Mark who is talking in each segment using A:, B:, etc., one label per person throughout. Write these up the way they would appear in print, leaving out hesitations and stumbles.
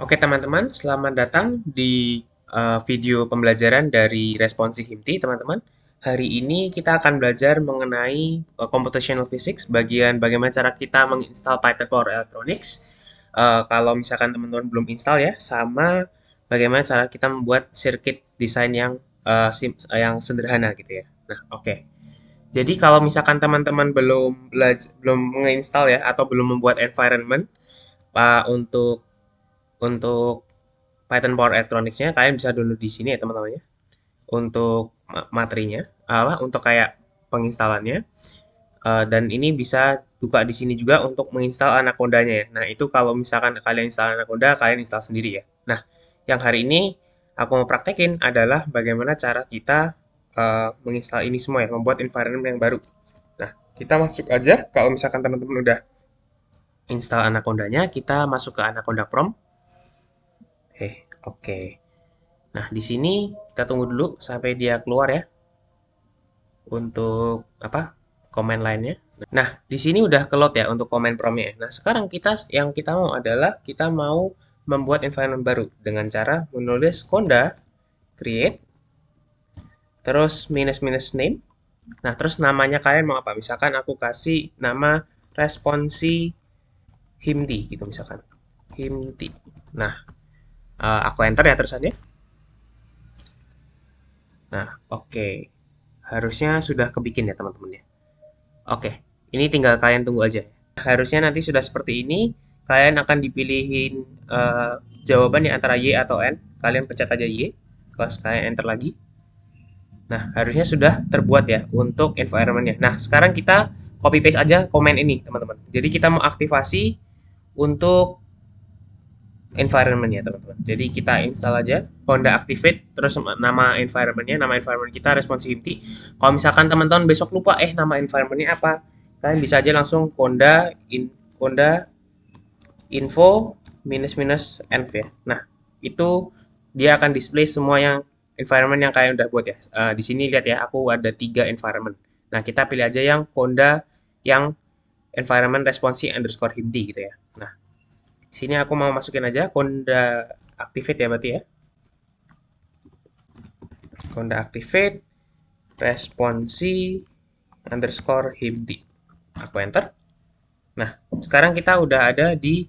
A: Oke teman-teman, selamat datang di video pembelajaran dari Responsi Himti teman-teman. Hari ini kita akan belajar mengenai computational physics, bagian bagaimana cara kita menginstal Python Power Electronics. Kalau misalkan teman-teman belum install ya, sama bagaimana cara kita membuat circuit design yang sederhana gitu ya. Nah, oke. Jadi kalau misalkan teman-teman belum menginstal ya atau belum membuat environment untuk Python Power Electronics-nya kalian bisa download di sini ya teman-teman ya. Untuk materinya, untuk kayak penginstalannya. Dan ini bisa buka di sini juga untuk menginstal Anaconda-nya ya. Nah, itu kalau misalkan kalian install Anaconda, kalian install sendiri ya. Nah, yang hari ini aku mau praktekin adalah bagaimana cara kita menginstal ini semua ya, membuat environment yang baru. Nah, kita masuk aja kalau misalkan teman-teman udah install Anaconda-nya, kita masuk ke Anaconda Prom. Oke. Nah, di sini kita tunggu dulu sampai dia keluar ya untuk komen lainnya. Nah, di sini udah ke-load ya untuk komen promnya. Nah, sekarang kita mau adalah kita mau membuat environment baru dengan cara menulis conda create terus minus minus name. Nah, terus namanya kalian mau apa? Misalkan aku kasih nama responsi himti gitu misalkan. Himti. Nah, aku enter ya terusannya. Nah, oke. Harusnya sudah kebikin ya teman-teman ya. Oke, ini tinggal kalian tunggu aja. Harusnya nanti sudah seperti ini. Kalian akan dipilihin jawaban di antara Y atau N. Kalian pencet aja Y. Terus kalian enter lagi. Nah, harusnya sudah terbuat ya untuk environment-nya. Nah, sekarang kita copy paste aja komen ini, teman-teman. Jadi kita mau aktivasi untuk environment-nya, teman-teman. Jadi kita install aja Honda Activate, terus nama environment kita Responsivity. Kalau misalkan teman-teman besok lupa, nama environment-nya apa? Kalian bisa aja langsung Honda info minus minus env ya. Nah, itu dia akan display semua yang environment yang kalian udah buat ya. Di sini lihat ya, aku ada 3 environment. Nah, kita pilih aja yang Honda yang environment responsi underscore himdi gitu ya. Nah, sini aku mau masukin aja Conda Activate ya berarti ya. Conda Activate responsi underscore himdi. Aku enter. Nah, sekarang kita udah ada di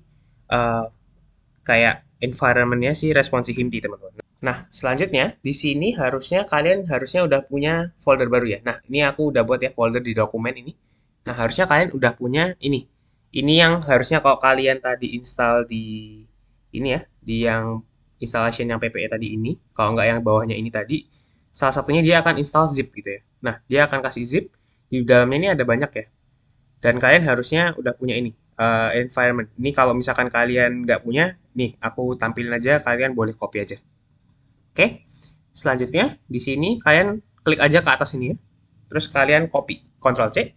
A: kayak environment-nya si responsi himdi teman-teman. Nah, selanjutnya di sini kalian harusnya udah punya folder baru ya. Nah, ini aku udah buat ya folder di dokumen ini. Nah, harusnya kalian udah punya ini. Ini yang harusnya kalau kalian tadi install di ini ya, di yang installation yang PPE tadi ini, kalau nggak yang bawahnya ini tadi, salah satunya dia akan install zip gitu ya. Nah, dia akan kasih zip, di dalamnya ini ada banyak ya. Dan kalian harusnya udah punya ini, environment. Ini kalau misalkan kalian nggak punya, nih aku tampilin aja, kalian boleh copy aja. Oke, selanjutnya di sini kalian klik aja ke atas ini ya. Terus kalian copy, Ctrl C.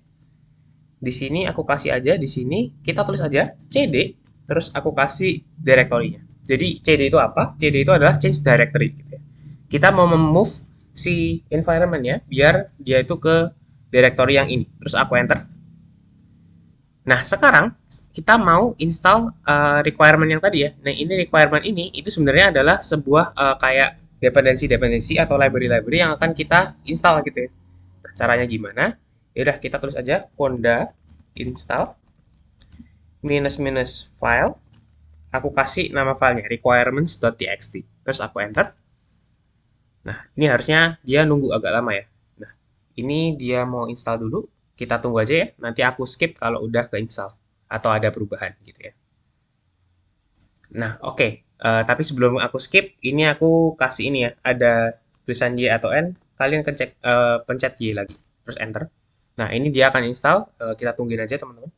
A: Di sini aku kasih aja di sini kita tulis aja cd terus aku kasih directory-nya. Jadi cd itu apa? Cd itu adalah change directory gitu ya. Kita mau move si environment-nya biar dia itu ke directory yang ini. Terus aku enter. Nah, sekarang kita mau install requirement yang tadi ya. Nah, ini requirement ini itu sebenarnya adalah sebuah kayak dependensi-dependensi atau library-library yang akan kita install gitu ya. Nah, caranya gimana? Ya udah kita tulis aja conda install minus minus file. Aku kasih nama filenya requirements.txt. Terus aku enter. Nah, ini harusnya dia nunggu agak lama ya. Nah, ini dia mau install dulu. Kita tunggu aja ya. Nanti aku skip kalau udah keinstall atau ada perubahan gitu ya. Nah, oke. Tapi sebelum aku skip, ini aku kasih ini ya. Ada tulisan Y atau N. Kalian pencet Y lagi. Terus enter. Nah, ini dia akan install. Kita tungguin aja teman-teman.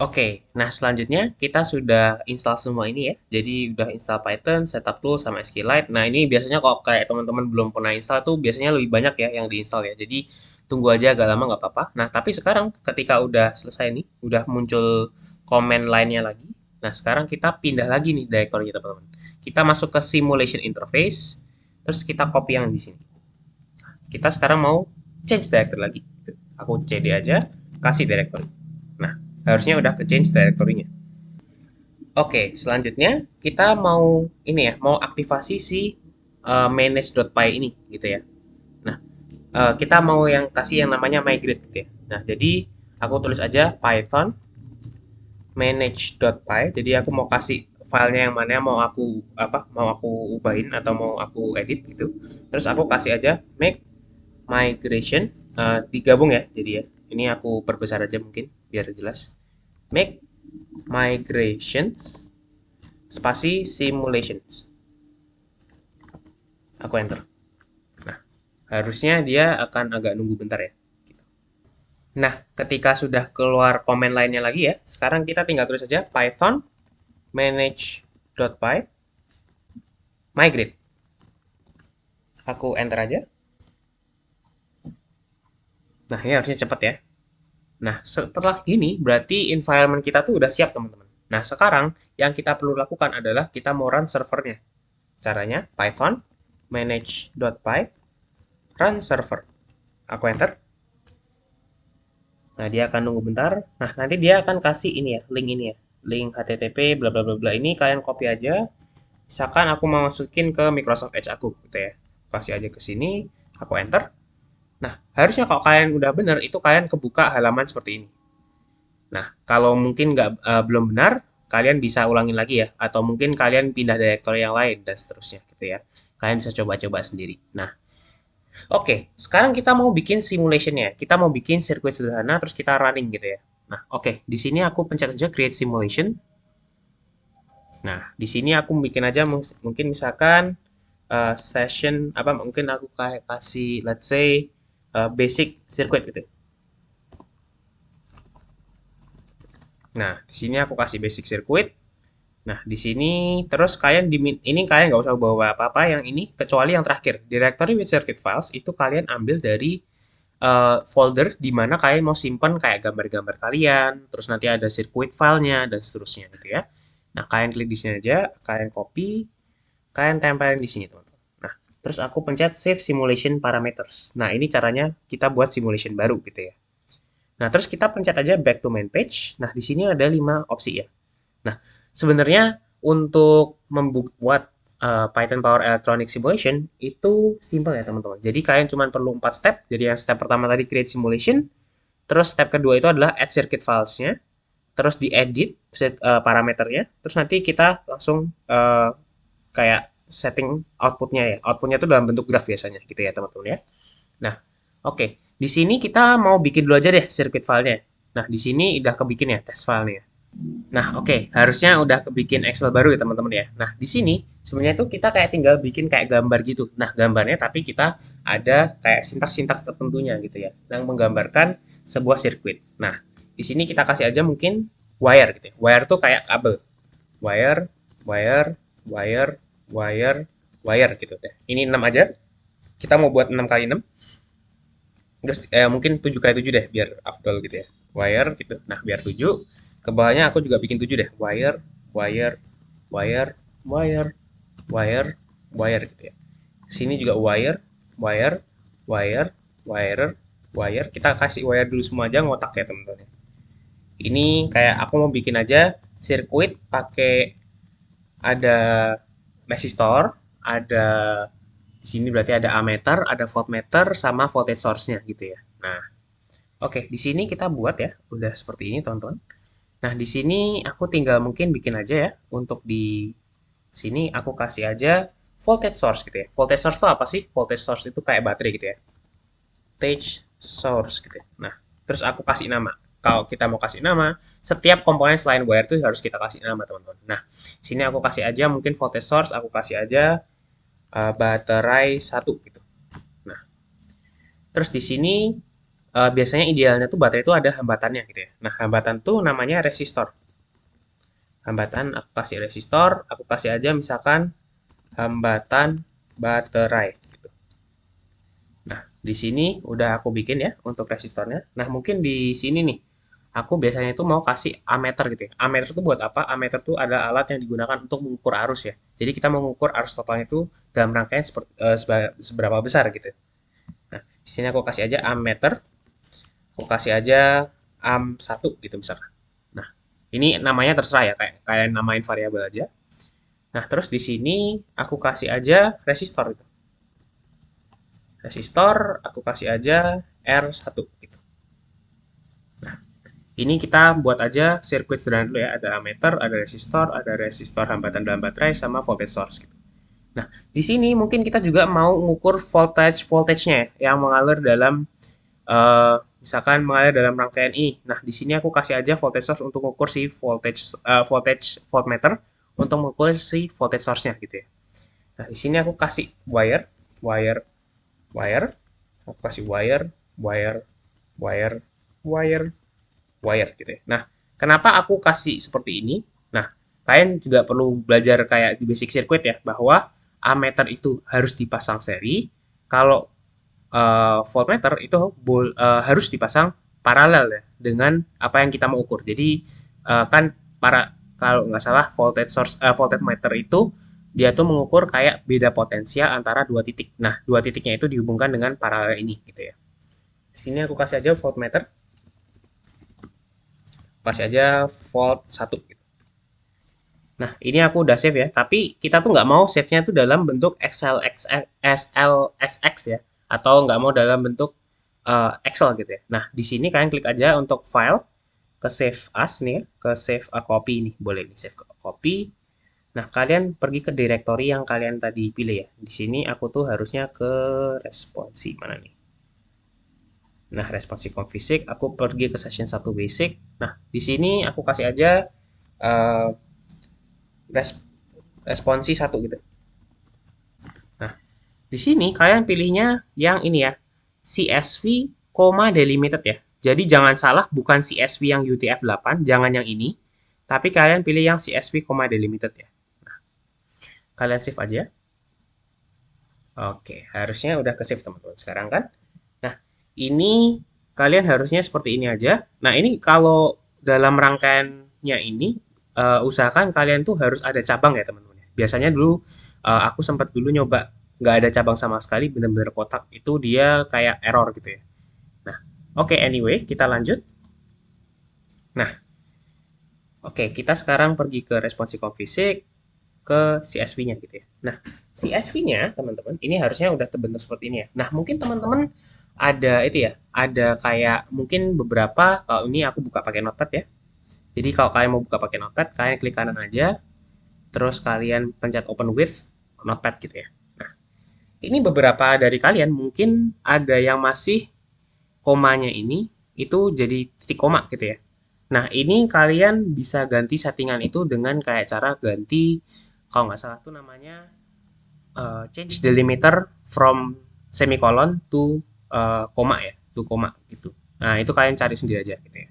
A: Oke, nah selanjutnya kita sudah install semua ini ya. Jadi udah install Python, setup tool, sama SQLite. Nah ini biasanya kalau kayak teman-teman belum pernah install tuh biasanya lebih banyak ya yang diinstal ya. Jadi tunggu aja agak lama nggak apa-apa. Nah tapi sekarang ketika udah selesai nih, udah muncul komen lainnya lagi. Nah sekarang kita pindah lagi nih directory teman-teman. Kita masuk ke simulation interface, terus kita copy yang di sini. Kita sekarang mau change directory lagi. Aku cd aja, kasih directory. Nah, harusnya udah ke change directory-nya. Oke, selanjutnya kita mau ini ya, mau aktivasi si manage.py ini gitu ya. Nah, kita mau yang kasih yang namanya migrate gitu ya. Nah, jadi aku tulis aja Python manage.py. Jadi aku mau kasih filenya yang mana mau aku apa mau aku ubahin atau mau aku edit gitu. Terus aku kasih aja make migration digabung ya. Jadi ya, ini aku perbesar aja mungkin biar jelas. Make migrations spasi simulations. Aku enter. Nah, harusnya dia akan agak nunggu bentar ya. Nah, ketika sudah keluar komen lainnya lagi ya, sekarang kita tinggal tulis saja Python manage.py migrate. Aku enter aja. Nah, ini harusnya cepat ya. Nah, setelah gini, berarti environment kita tuh udah siap, teman-teman. Nah, sekarang yang kita perlu lakukan adalah kita mau run servernya. Caranya, Python manage.py run server. Aku enter. Nah, dia akan nunggu bentar. Nah, nanti dia akan kasih ini ya, link ini ya. Link HTTP bla bla bla bla ini kalian copy aja. Misalkan aku mau masukin ke Microsoft Edge aku gitu ya. Kasih aja ke sini, aku enter. Nah, harusnya kalau kalian udah bener, itu kalian kebuka halaman seperti ini. Nah, kalau mungkin belum benar, kalian bisa ulangin lagi ya. Atau mungkin kalian pindah directory yang lain dan seterusnya gitu ya. Kalian bisa coba-coba sendiri. Nah, oke, sekarang kita mau bikin simulationnya. Kita mau bikin sirkuit sederhana, terus kita running gitu ya. Nah, oke, di sini aku pencet aja create simulation. Nah, di sini aku bikin aja mungkin misalkan session apa mungkin aku kayak kasih let's say basic circuit gitu. Nah, di sini aku kasih basic circuit. Nah, di sini terus kalian ini kalian nggak usah bawa apa-apa yang ini kecuali yang terakhir. Directory with circuit files itu kalian ambil dari folder di mana kalian mau simpan kayak gambar-gambar kalian, terus nanti ada circuit filenya dan seterusnya gitu ya. Nah, kalian klik di sini aja, kalian copy, kalian tempelin di sini, teman-teman. Nah, terus aku pencet Save Simulation Parameters. Nah, ini caranya kita buat simulation baru gitu ya. Nah, terus kita pencet aja Back to Main Page. Nah, di sini ada 5 opsi ya. Nah, sebenarnya untuk membuat Python Power Electronic Simulation itu simple ya teman-teman. Jadi kalian cuma perlu 4 step. Jadi yang step pertama tadi create simulation, terus step kedua itu adalah add circuit filesnya, terus diedit parameternya, terus nanti kita langsung kayak setting outputnya ya. Outputnya itu dalam bentuk graf biasanya gitu ya teman-teman ya. Nah, oke. Di sini kita mau bikin dulu aja deh circuit filenya. Nah, di sini udah kebikin ya test filenya. Nah, oke, harusnya udah kebikin Excel baru ya teman-teman ya. Nah, di sini sebenarnya itu kita kayak tinggal bikin kayak gambar gitu. Nah, gambarnya tapi kita ada kayak sintaks-sintaks tertentunya gitu ya, yang menggambarkan sebuah sirkuit. Nah, di sini kita kasih aja mungkin wire gitu ya. Wire tuh kayak kabel. Wire, wire, wire, wire, wire gitu deh. Ini 6 aja. Kita mau buat 6 kali 6. Terus mungkin 7 kali 7 deh biar afdol gitu ya. Wire gitu. Nah, biar 7. Ke bawahnya aku juga bikin 7 deh. Wire, wire, wire, wire, wire, wire gitu ya. Sini juga wire, wire, wire, wire, wire. Kita kasih wire dulu semua aja ngotak ya teman-teman. Ini kayak aku mau bikin aja sirkuit pakai ada resistor, ada di sini berarti ada ammeter, ada voltmeter sama voltage source-nya gitu ya. Nah, oke, di sini kita buat ya, udah seperti ini teman-teman. Nah, di sini aku tinggal mungkin bikin aja ya, untuk di sini aku kasih aja voltage source gitu ya. Voltage source itu apa sih? Voltage source itu kayak baterai gitu ya. Voltage source gitu ya. Nah, terus aku kasih nama. Kalau kita mau kasih nama, setiap komponen selain wire itu harus kita kasih nama teman-teman. Nah, sini aku kasih aja mungkin voltage source, aku kasih aja baterai 1 gitu. Nah, terus di sini biasanya idealnya tuh baterai itu ada hambatannya gitu ya. Nah, hambatan tuh namanya resistor. Hambatan aku kasih resistor, aku kasih aja misalkan hambatan baterai gitu. Nah, di sini udah aku bikin ya untuk resistornya. Nah, mungkin di sini nih aku biasanya itu mau kasih ammeter gitu ya. Ammeter itu buat apa? Ammeter itu adalah alat yang digunakan untuk mengukur arus ya. Jadi kita mau mengukur arus totalnya itu dalam rangkaian seberapa besar gitu. Nah, di sini aku kasih aja ammeter, aku kasih aja am 1 gitu misalkan. Nah, Ini namanya terserah ya, kayak kalian namain variabel aja. Nah, terus di sini aku kasih aja resistor itu. Resistor aku kasih aja R1 gitu. Ini kita buat aja sirkuit sederhana dulu ya. Ada ammeter, ada resistor hambatan dalam baterai, sama voltage source gitu. Nah, di sini mungkin kita juga mau mengukur voltage-nya ya, yang mengalir dalam misalkan mengalir dalam rangkaian ini. Nah, di sini aku kasih aja voltage source untuk mengukur si voltage voltmeter untuk mengukur si voltage source-nya gitu ya. Nah, di sini aku kasih wire, wire, wire, aku kasih wire, wire, wire, wire, wire gitu ya. Nah, kenapa aku kasih seperti ini? Nah, kalian juga perlu belajar kayak di basic circuit ya, bahwa ammeter itu harus dipasang seri. Kalau voltmeter itu harus dipasang paralel ya dengan apa yang kita mau ukur. Jadi kan kalau nggak salah voltage meter itu dia tuh mengukur kayak beda potensial antara dua titik. Nah, dua titiknya itu dihubungkan dengan paralel ini gitu ya. Di sini aku kasih aja voltmeter, kasih aja volt 1 gitu. Nah, ini aku udah save ya, tapi kita tuh nggak mau save-nya tuh dalam bentuk XLSX ya, atau nggak mau dalam bentuk Excel gitu ya. Nah, di sini kalian klik aja untuk file, ke save as nih ya, ke save a copy nih, boleh nih save ke copy. Nah, kalian pergi ke directory yang kalian tadi pilih ya. Di sini aku tuh harusnya ke responsi mana nih? Nah, responsi config, aku pergi ke session 1 basic. Nah, di sini aku kasih aja uh, responsi 1 gitu. Nah, di sini kalian pilihnya yang ini ya, CSV, delimited ya. Jadi jangan salah, bukan CSV yang UTF-8, jangan yang ini, tapi kalian pilih yang CSV, delimited ya. Nah, kalian save aja. Oke, harusnya udah ke save teman-teman sekarang kan. Nah, ini kalian harusnya seperti ini aja. Nah, ini kalau dalam rangkaiannya ini, usahakan kalian tuh harus ada cabang ya teman-teman. Biasanya dulu aku sempat dulu nyoba nggak ada cabang sama sekali, bener-bener kotak. Itu dia kayak error gitu ya. Nah, oke, anyway, kita lanjut. Nah, oke, kita sekarang pergi ke responsi config, ke CSV-nya gitu ya. Nah, CSV-nya teman-teman, ini harusnya udah terbentuk seperti ini ya. Nah, mungkin teman-teman ada itu ya, ada kayak mungkin beberapa, kalau ini aku buka pakai notepad ya. Jadi kalau kalian mau buka pakai notepad, kalian klik kanan aja, terus kalian pencet open with notepad gitu ya. Nah, ini beberapa dari kalian mungkin ada yang masih komanya ini itu jadi titik koma gitu ya. Nah, ini kalian bisa ganti settingan itu dengan kayak cara ganti, kalau nggak salah tuh namanya change delimiter from semicolon to koma ya, to koma gitu. Nah, itu kalian cari sendiri aja gitu ya.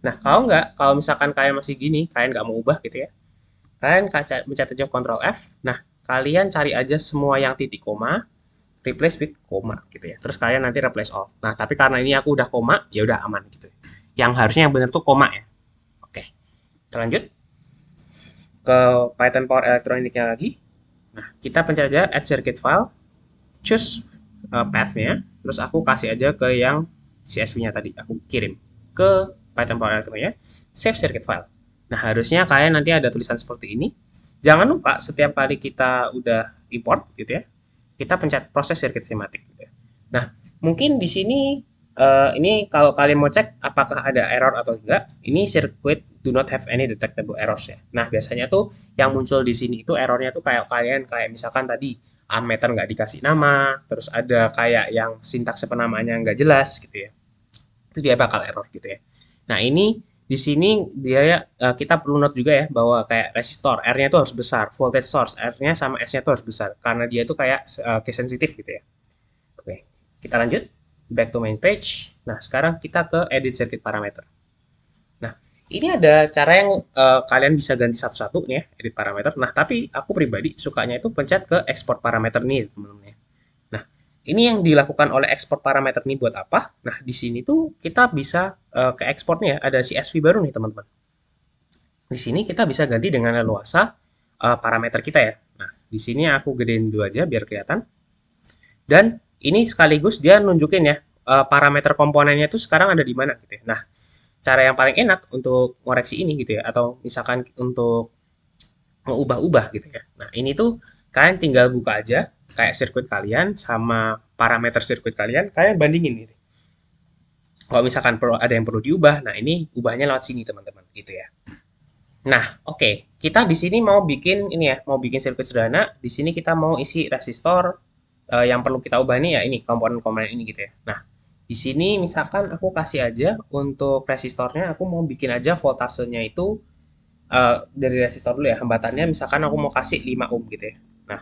A: Nah, kalau misalkan kalian masih gini, kalian nggak mau ubah gitu ya, kalian mencet aja Ctrl F. Nah, kalian cari aja semua yang titik koma, replace with koma gitu ya. Terus kalian nanti replace all. Nah, tapi karena ini aku udah koma, ya udah aman gitu. Yang harusnya yang benar tuh koma ya. Oke. Kita lanjut ke Python Power Electronicnya lagi. Nah, kita pencet aja add circuit file, choose path-nya, terus aku kasih aja ke yang CSV-nya tadi, aku kirim ke Python Power Electronicnya, save circuit file. Nah, harusnya kalian nanti ada tulisan seperti ini. Jangan lupa setiap kali kita udah import gitu ya, kita pencet proses circuit schematic gitu ya. Nah, mungkin di sini ini kalau kalian mau cek apakah ada error atau enggak, ini circuit do not have any detectable errors ya. Nah, biasanya tuh yang muncul di sini itu errornya tuh kayak kalian kayak misalkan tadi ammeter nggak dikasih nama, terus ada kayak yang sintaks penamaannya nggak jelas gitu ya. Itu dia bakal error gitu ya. Nah, ini di sini dia kita perlu note juga ya bahwa kayak resistor R-nya itu harus besar, voltage source R-nya sama S-nya itu harus besar karena dia itu kayak case sensitif gitu ya. Oke, kita lanjut back to main page. Nah, sekarang kita ke edit circuit parameter. Nah, ini ada cara yang kalian bisa ganti satu-satu nih ya, edit parameter. Nah, tapi aku pribadi sukanya itu pencet ke export parameter nih, teman-teman. Nah, ini yang dilakukan oleh export parameter nih buat apa? Nah, di sini tuh kita bisa ke exportnya ya, ada CSV baru nih, teman-teman. Di sini kita bisa ganti dengan leluasa parameter kita ya. Nah, di sini aku gedein dulu aja biar kelihatan. Dan ini sekaligus dia nunjukin ya parameter komponennya itu sekarang ada di mana gitu ya. Nah, cara yang paling enak untuk ngoreksi ini gitu ya, atau misalkan untuk mengubah-ubah gitu ya. Nah, ini tuh kalian tinggal buka aja kayak sirkuit kalian sama parameter sirkuit kalian, kalian bandingin gitu. Kalau misalkan ada yang perlu diubah, nah ini ubahnya lewat sini teman-teman gitu ya. Nah, oke, kita di sini mau bikin ini ya, mau bikin sirkuit sederhana. Di sini kita mau isi resistor. Yang perlu kita ubah ini ya ini komponen-komponen ini gitu ya. Nah, di sini misalkan aku kasih aja untuk resistornya, aku mau bikin aja voltasenya itu dari resistor dulu ya. Hambatannya misalkan aku mau kasih 5 ohm gitu ya. Nah,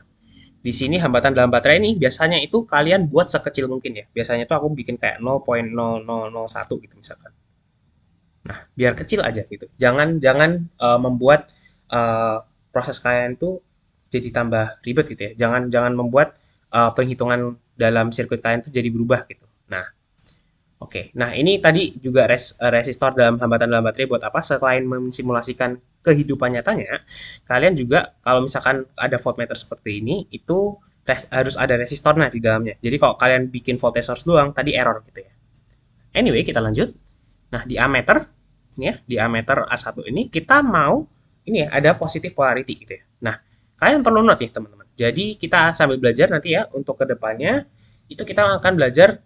A: di sini hambatan dalam baterai ini biasanya itu kalian buat sekecil mungkin ya. Biasanya itu aku bikin kayak 0,0001 gitu misalkan. Nah, biar kecil aja gitu. Jangan jangan membuat proses kalian tuh jadi tambah ribet gitu ya. Jangan jangan membuat penghitungan dalam sirkuit kalian tuh jadi berubah gitu. Nah, oke. Nah, ini tadi juga resistor dalam hambatan dalam baterai buat apa? Selain mensimulasikan kehidupan nyatanya, kalian juga kalau misalkan ada voltmeter seperti ini, itu harus ada resistornya di dalamnya. Jadi kalau kalian bikin voltage source doang, tadi error gitu ya. Anyway, kita lanjut. Nah, di ammeter, ini ya, di ammeter A1 ini kita mau ini ya, ada positive polarity gitu ya. Nah, kalian perlu note nih teman-teman. Jadi kita sambil belajar nanti ya untuk kedepannya itu kita akan belajar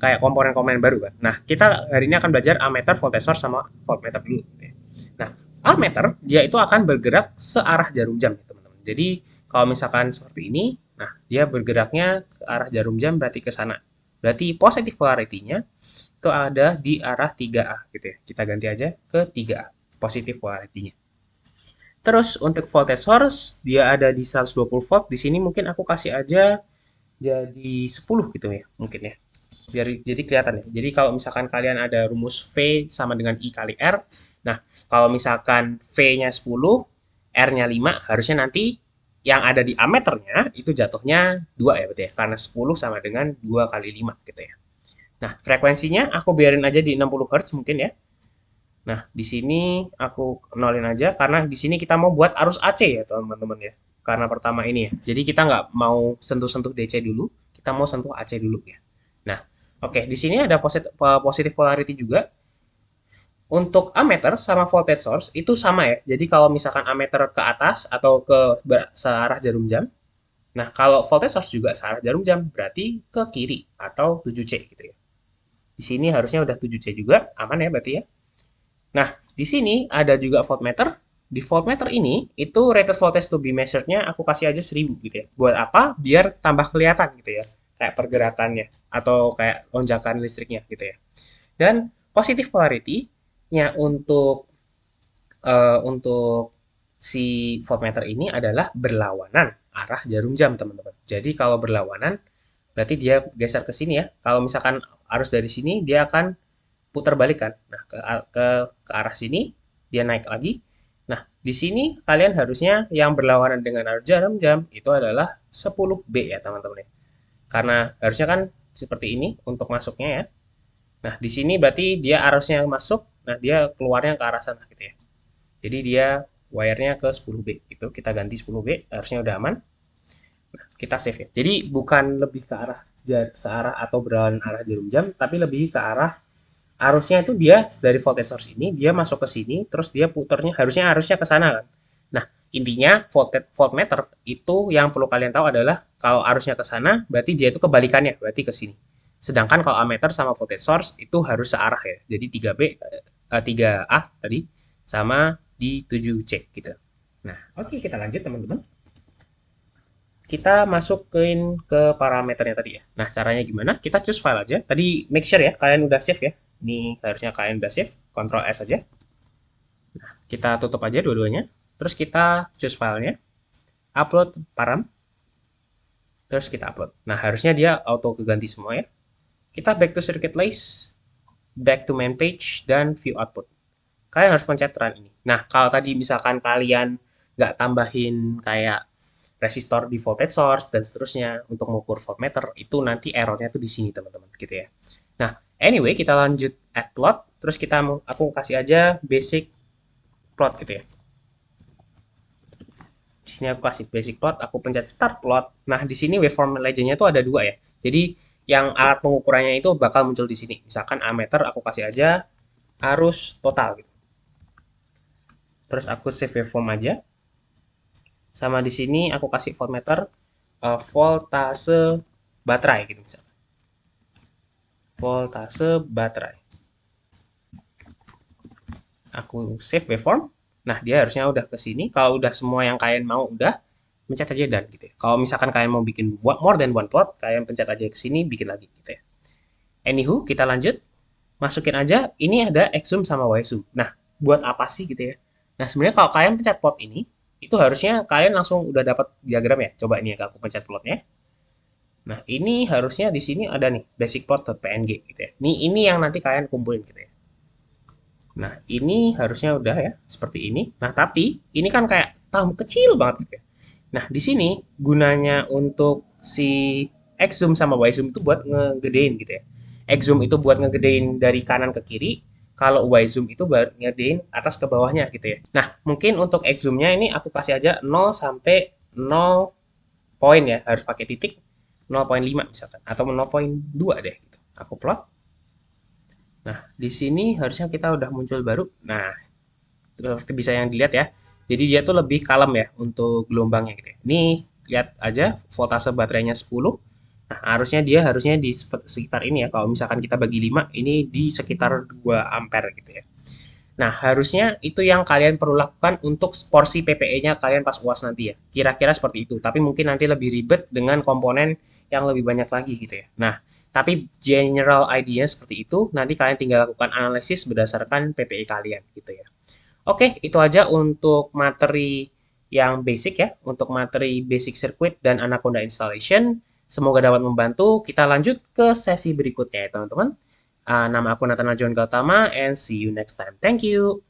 A: kayak komponen-komponen baru kan. Nah, kita hari ini akan belajar ammeter, voltage source sama voltmeter dulu. Gitu ya. Nah, ammeter dia itu akan bergerak searah jarum jam ya teman-teman. Jadi kalau misalkan seperti ini, nah dia bergeraknya ke arah jarum jam berarti ke sana. Berarti positive polarity-nya itu ada di arah 3A gitu ya. Kita ganti aja ke 3A, positif polarity-nya. Terus untuk voltage source, dia ada di 120 volt. Di sini mungkin aku kasih aja jadi 10 gitu ya, mungkin ya. Biar jadi kelihatan ya. Jadi kalau misalkan kalian ada rumus V sama dengan I kali R, nah kalau misalkan V-nya 10, R-nya 5, harusnya nanti yang ada di ammeternya itu jatuhnya 2 ya berarti ya. Karena 10 sama dengan 2 kali 5 gitu ya. Nah, frekuensinya aku biarin aja di 60 Hz mungkin ya. Nah, di sini aku nolin aja karena di sini kita mau buat arus AC ya, teman-teman ya. Karena pertama ini ya. Jadi kita nggak mau sentuh-sentuh DC dulu, kita mau sentuh AC dulu ya. Nah, oke, di sini ada positive polarity juga. Untuk ammeter sama voltage source itu sama ya. Jadi kalau misalkan ammeter ke atas atau ke searah jarum jam, nah kalau voltage source juga searah jarum jam, berarti ke kiri atau 7C gitu ya. Di sini harusnya udah 7C juga, aman ya berarti ya. Nah, di sini ada juga voltmeter. Di voltmeter ini, itu rated voltage to be measured-nya aku kasih aja 1000 gitu ya. Buat apa? Biar tambah kelihatan gitu ya. Kayak pergerakannya, atau kayak lonjakan listriknya gitu ya. Dan positive polarity-nya untuk si voltmeter ini adalah berlawanan arah jarum jam, teman-teman. Jadi kalau berlawanan, berarti dia geser ke sini ya. Kalau misalkan arus dari sini, dia akan putar balik kan. Nah, ke arah sini dia naik lagi. Nah, di sini kalian harusnya yang berlawanan dengan arus jarum jam itu adalah 10B ya, teman-teman ya. Karena harusnya kan seperti ini untuk masuknya ya. Nah, di sini berarti dia arusnya masuk, nah dia keluarnya ke arah sana gitu ya. Jadi dia wire-nya ke 10B gitu. Kita ganti 10B, harusnya udah aman. Nah, kita save ya. Jadi bukan lebih ke arah searah atau berlawanan arah jarum jam, tapi lebih ke arah arusnya itu dia dari voltage source ini dia masuk ke sini terus dia putarnya harusnya ke sana kan. Nah, intinya voltmeter itu yang perlu kalian tahu adalah kalau arusnya ke sana berarti dia itu kebalikannya, berarti ke sini. Sedangkan kalau ammeter sama voltage source itu harus searah ya. Jadi 3B 3A tadi sama di 7C gitu. Nah, oke kita lanjut teman-teman. Kita masukin ke parameternya tadi ya. Nah, caranya gimana? Kita choose file aja. Tadi make sure ya, kalian udah save ya. Ini harusnya kalian udah save. Ctrl S aja. Nah, kita tutup aja dua-duanya. Terus kita choose filenya. Upload param. Terus kita upload. Nah, harusnya dia auto keganti semua ya. Kita back to circuit list. Back to main page. Dan view output. Kalian harus pencet run ini. Nah, kalau tadi misalkan kalian nggak tambahin kayak resistor di voltage source dan seterusnya untuk mengukur voltmeter itu nanti errornya tuh di sini teman-teman gitu ya. Nah, anyway kita lanjut add plot terus aku kasih aja basic plot gitu ya. Di sini aku kasih basic plot, aku pencet start plot. Nah, di sini waveform legendnya tuh ada dua ya. Jadi yang alat pengukurannya itu bakal muncul di sini. Misalkan ammeter aku kasih aja arus total gitu. Terus aku save waveform aja. Sama di sini aku kasih voltmeter voltase baterai gitu misalnya. Voltase baterai. Aku save waveform. Nah, dia harusnya udah ke sini. Kalau udah semua yang kalian mau udah, pencet aja dan gitu ya. Kalau misalkan kalian mau bikin more than one plot, kalian pencet aja ke sini, bikin lagi gitu ya. Anywho, kita lanjut. Masukin aja, ini ada Xzoom sama Yzoom. Nah, buat apa sih gitu ya? Nah, sebenarnya kalau kalian pencet plot ini, itu harusnya kalian langsung udah dapat diagram ya. Coba ini ya, aku pencet plotnya. Nah, ini harusnya di sini ada nih, basic plot.png gitu ya. Ini yang nanti kalian kumpulin gitu ya. Nah, ini harusnya udah ya, seperti ini. Nah, tapi ini kan kayak tamu kecil banget gitu ya. Nah, di sini gunanya untuk si X-zoom sama Y-zoom itu buat ngegedein gitu ya. X-zoom itu buat ngegedein dari kanan ke kiri, kalau Y-zoom itu buat ngegedein atas ke bawahnya gitu ya. Nah, mungkin untuk X-zoomnya ini aku kasih aja 0 sampai 0 poin ya, harus pakai titik 0,5 misalkan, atau 0,2 deh gitu. Aku plot. Nah, di sini harusnya kita udah muncul baru. Nah, seperti bisa yang dilihat ya. Jadi dia tuh lebih kalem ya untuk gelombangnya gitu ya. Ini lihat aja voltase baterainya 10. Nah, harusnya di sekitar ini ya. Kalau misalkan kita bagi 5, ini di sekitar 2 ampere gitu ya. Nah, harusnya itu yang kalian perlu lakukan untuk porsi PPE-nya kalian pas UAS nanti ya. Kira-kira seperti itu. Tapi mungkin nanti lebih ribet dengan komponen yang lebih banyak lagi gitu ya. Nah, tapi general idea seperti itu. Nanti kalian tinggal lakukan analisis berdasarkan PPE kalian gitu ya. Oke, itu aja untuk materi yang basic ya, untuk materi basic circuit dan Anaconda installation. Semoga dapat membantu. Kita lanjut ke sesi berikutnya ya, teman-teman. Nama aku Nathanael John Gautama and see you next time. Thank you.